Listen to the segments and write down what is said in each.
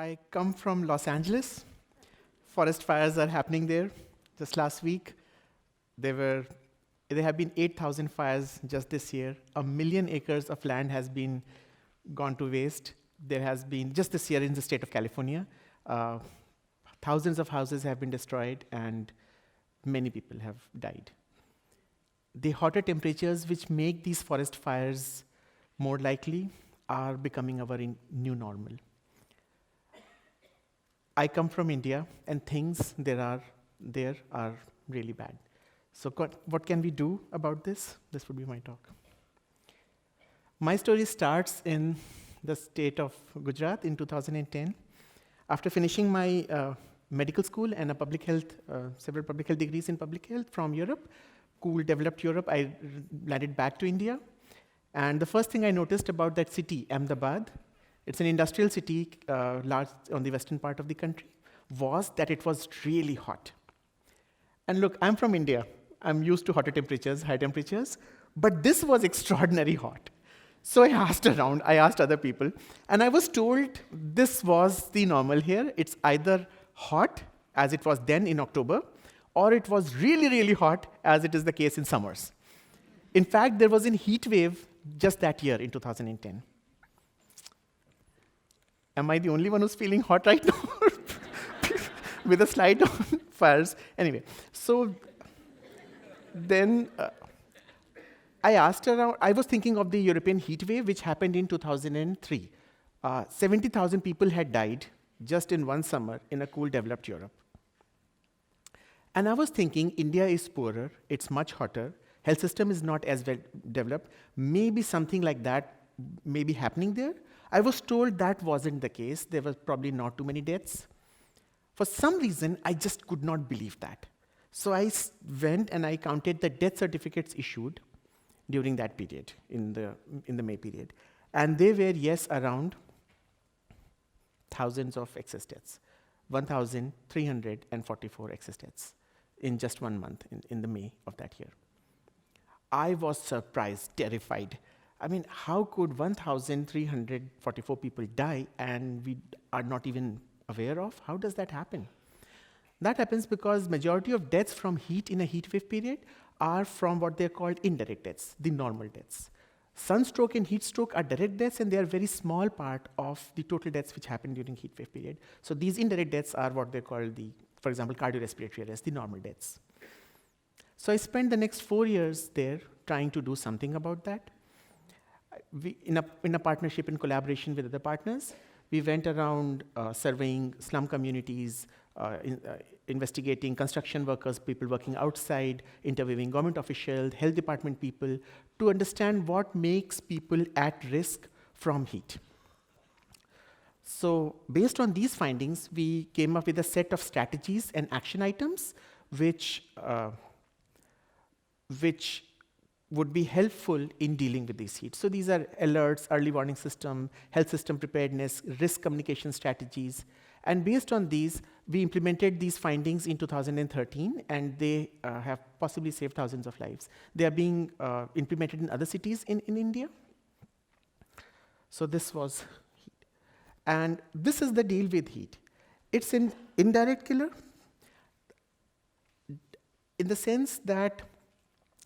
I come from Los Angeles. Forest fires are happening there. Just last week, there have been 8,000 fires just this year. 1 million acres of land has been gone to waste. There has been, just this year in the state of California, thousands of houses have been destroyed and many people have died. The hotter temperatures which make these forest fires more likely are becoming our new normal. I come from India, and things there are really bad. So what can we do about this? This would be my talk. My story starts in the state of Gujarat in 2010. After finishing my medical school and several public health degrees in public health from Europe, cool developed Europe, I landed back to India. And the first thing I noticed about that city, Ahmedabad, it's an industrial city large on the western part of the country, was that it was really hot. And look, I'm from India. I'm used to hotter temperatures, high temperatures, but this was extraordinarily hot. So I asked around, I asked other people, and I was told this was the normal here. It's either hot, as it was then in October, or it was really, really hot, as it is the case in summers. In fact, there was a heat wave just that year in 2010. Am I the only one who's feeling hot right now? With a slide on fires. Anyway, so then I asked around, I was thinking of the European heat wave, which happened in 2003. 70,000 people had died just in one summer in a cool, developed Europe. And I was thinking, India is poorer, it's much hotter, health system is not as well developed, maybe something like that may be happening there. I was told that wasn't the case. There was probably not too many deaths. For some reason, I just could not believe that. So I went and I counted the death certificates issued during that period, in the May period. And they were, yes, around thousands of excess deaths, 1,344 excess deaths in just 1 month, in the May of that year. I was surprised, terrified. I mean, how could 1,344 people die and we are not even aware of? How does that happen? That happens because majority of deaths from heat in a heat wave period are from what they're called indirect deaths, the normal deaths. Sunstroke and heat stroke are direct deaths, and they are a very small part of the total deaths which happen during heat wave period. So these indirect deaths are what they're called for example, cardiorespiratory arrest, the normal deaths. So I spent the next 4 years there trying to do something about that. In a partnership, in collaboration with other partners, we went around surveying slum communities, investigating construction workers, people working outside, interviewing government officials, health department people, to understand what makes people at risk from heat. So based on these findings, we came up with a set of strategies and action items which would be helpful in dealing with these heat. So these are alerts, early warning system, health system preparedness, risk communication strategies. And based on these, we implemented these findings in 2013, and they have possibly saved thousands of lives. They are being implemented in other cities in India. So this was heat. And this is the deal with heat. It's an indirect killer in the sense that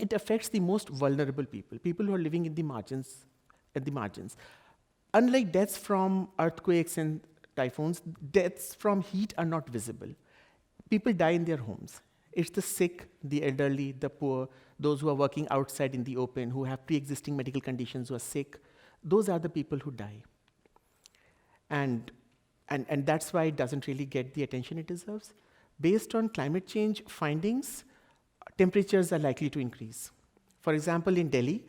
it affects the most vulnerable people who are living in the margins, at the margins. Unlike deaths from earthquakes and typhoons, deaths from heat are not visible. People die in their homes. It's the sick, the elderly, the poor, those who are working outside in the open, who have pre-existing medical conditions, who are sick. Those are the people who die. And that's why it doesn't really get the attention it deserves. Based on climate change findings, temperatures are likely to increase. For example, in Delhi,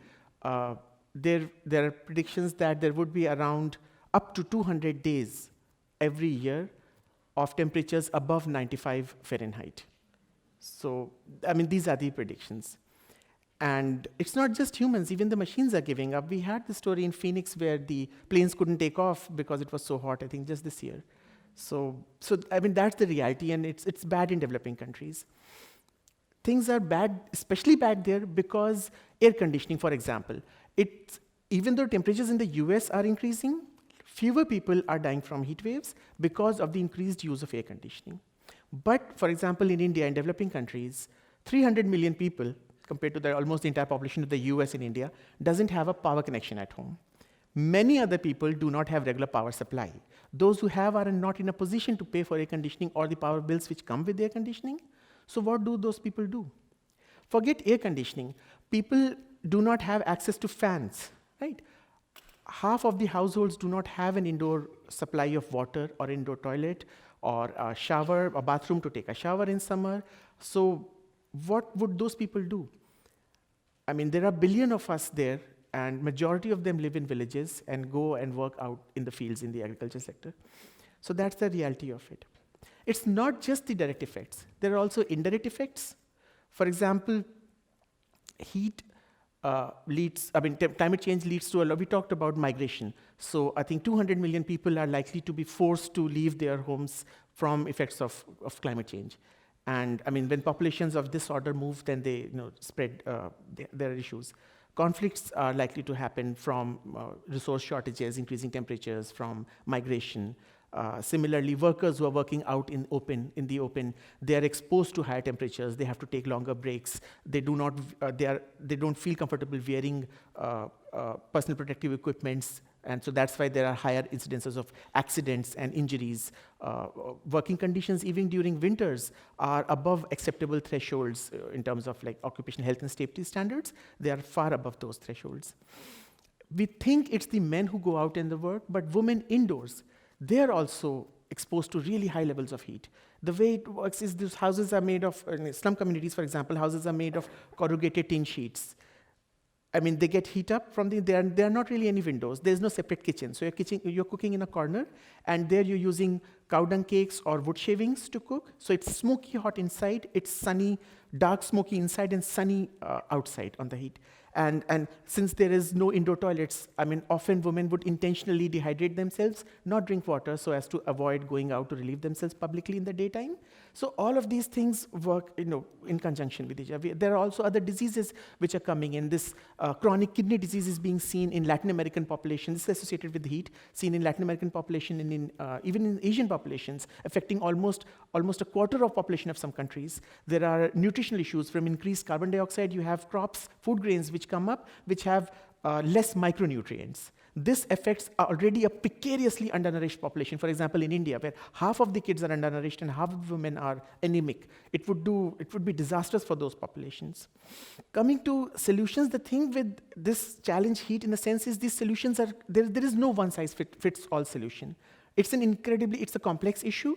there are predictions that there would be around up to 200 days every year of temperatures above 95 Fahrenheit. So, I mean, these are the predictions. And it's not just humans, even the machines are giving up. We had the story in Phoenix where the planes couldn't take off because it was so hot, I think just this year. So I mean, that's the reality, and it's bad in developing countries. Things are bad, especially bad there because air conditioning, for example. Even though temperatures in the US are increasing, Fewer people are dying from heat waves because of the increased use of air conditioning. But, for example, in India, in developing countries, 300 million people, compared to almost the entire population of the US and India, doesn't have a power connection at home. Many other people do not have regular power supply. Those who have are not in a position to pay for air conditioning or the power bills which come with air conditioning. So what do those people do? Forget air conditioning. People do not have access to fans, right? Half of the households do not have an indoor supply of water or indoor toilet or a shower, a bathroom to take a shower in summer. So what would those people do? I mean, there are a billion of us there, and majority of them live in villages and go and work out in the fields in the agriculture sector. So that's the reality of it. It's not just the direct effects. There are also indirect effects. For example, heat climate change leads to a lot. We talked about migration. So I think 200 million people are likely to be forced to leave their homes from effects of climate change. And I mean, when populations of this order move, then they spread their issues. Conflicts are likely to happen from resource shortages, increasing temperatures, from migration. Similarly, workers who are working out in the open, they are exposed to higher temperatures. They have to take longer breaks. They don't feel comfortable wearing personal protective equipments, and so that's why there are higher incidences of accidents and injuries. Working conditions, even during winters, are above acceptable thresholds in terms of like occupational health and safety standards. They are far above those thresholds. We think it's the men who go out in the work, but women indoors, they're also exposed to really high levels of heat. The way it works is these houses are made of, in slum communities, for example, houses are made of corrugated tin sheets. I mean, they get heat up from there are not really any windows. There's no separate kitchen. So you're cooking in a corner, and there you're using cow dung cakes or wood shavings to cook. So it's smoky hot inside, it's sunny, dark smoky inside, and sunny outside on the heat. And since there is no indoor toilets, I mean, often women would intentionally dehydrate themselves, not drink water, so as to avoid going out to relieve themselves publicly in the daytime. So all of these things work, in conjunction with each other. There are also other diseases which are coming in. This chronic kidney disease is being seen in Latin American populations. This is associated with heat, seen in Latin American population and even in Asian populations, affecting almost a quarter of population of some countries. There are nutritional issues from increased carbon dioxide. You have crops, food grains which come up, which have less micronutrients. This affects already a precariously undernourished population. For example, in India, where half of the kids are undernourished and half of women are anemic, it would be disastrous for those populations. Coming to solutions, the thing with this challenge heat, in a sense, is these solutions are, there is no one-size-fits-all solution. It's a complex issue,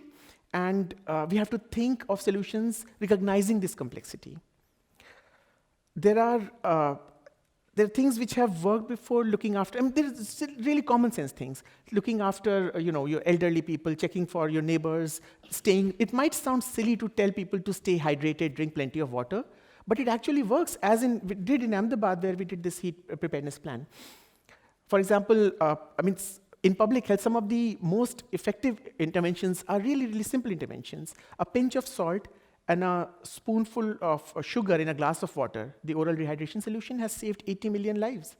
and we have to think of solutions recognizing this complexity. There are things which have worked before, looking after, there's really common sense things. Looking after, your elderly people, checking for your neighbors, it might sound silly to tell people to stay hydrated, drink plenty of water, but it actually works, as we did in Ahmedabad, where we did this heat preparedness plan. For example, in public health, some of the most effective interventions are really, really simple interventions. A pinch of salt and a spoonful of sugar in a glass of water, the oral rehydration solution, has saved 80 million lives.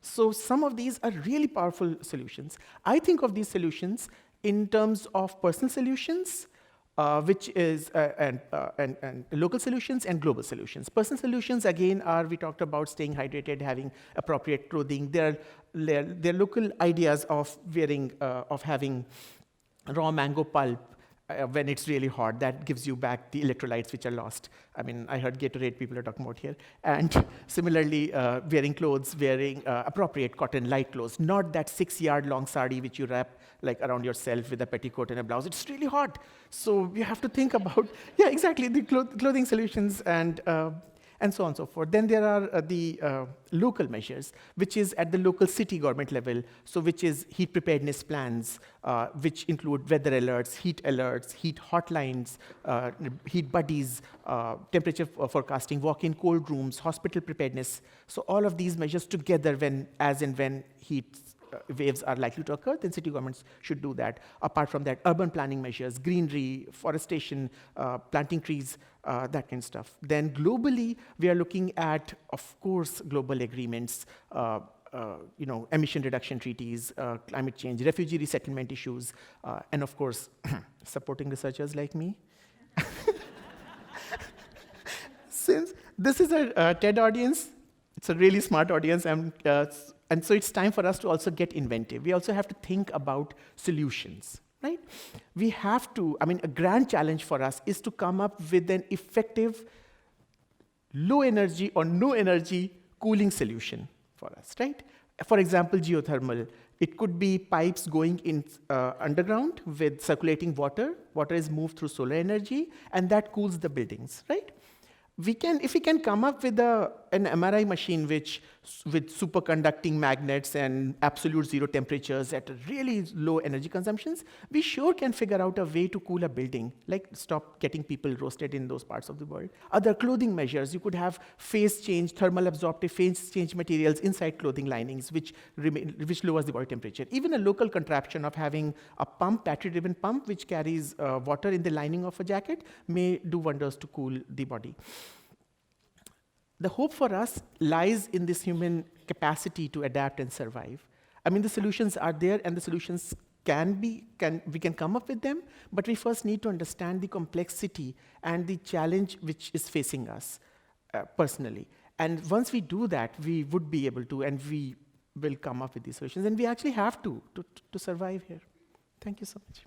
So some of these are really powerful solutions. I think of these solutions in terms of personal solutions, which is and local solutions and global solutions. Personal solutions, again, we talked about staying hydrated, having appropriate clothing. They're local ideas of having raw mango pulp when it's really hot. That gives you back the electrolytes which are lost. I mean, I heard Gatorade people are talking about here. And similarly, wearing appropriate cotton light clothes, not that 6-yard long sari which you wrap like around yourself with a petticoat and a blouse. It's really hot. So you have to think about, the clothing solutions and so on and so forth. Then there are the local measures, which is at the local city government level, so which is heat preparedness plans, which include weather alerts, heat hotlines, heat buddies, temperature forecasting, walk-in cold rooms, hospital preparedness. So all of these measures together, when heat waves are likely to occur, then city governments should do that. Apart from that, urban planning measures, greenery, forestation, planting trees, that kind of stuff. Then globally, we are looking at, of course, global agreements, emission reduction treaties, climate change, refugee resettlement issues, and of course, supporting researchers like me. Since this is a TED audience, it's a really smart audience, and so it's time for us to also get inventive. We also have to think about solutions, right? We have to, a grand challenge for us is to come up with an effective, low energy or no energy cooling solution for us, right? For example, geothermal. It could be pipes going in underground with circulating water. Water is moved through solar energy, and that cools the buildings, right? If we can come up with an MRI machine with superconducting magnets and absolute zero temperatures at really low energy consumptions, we sure can figure out a way to cool a building, like stop getting people roasted in those parts of the world. Other clothing measures, you could have phase change, thermal absorptive phase change materials inside clothing linings, which lowers the body temperature. Even a local contraption of having a pump, battery-driven pump, which carries water in the lining of a jacket, may do wonders to cool the body. The hope for us lies in this human capacity to adapt and survive. The solutions are there, and the solutions we can come up with them, but we first need to understand the complexity and the challenge which is facing us personally. And once we do that, we would be able to, and we will come up with these solutions. And we actually have to survive here. Thank you so much.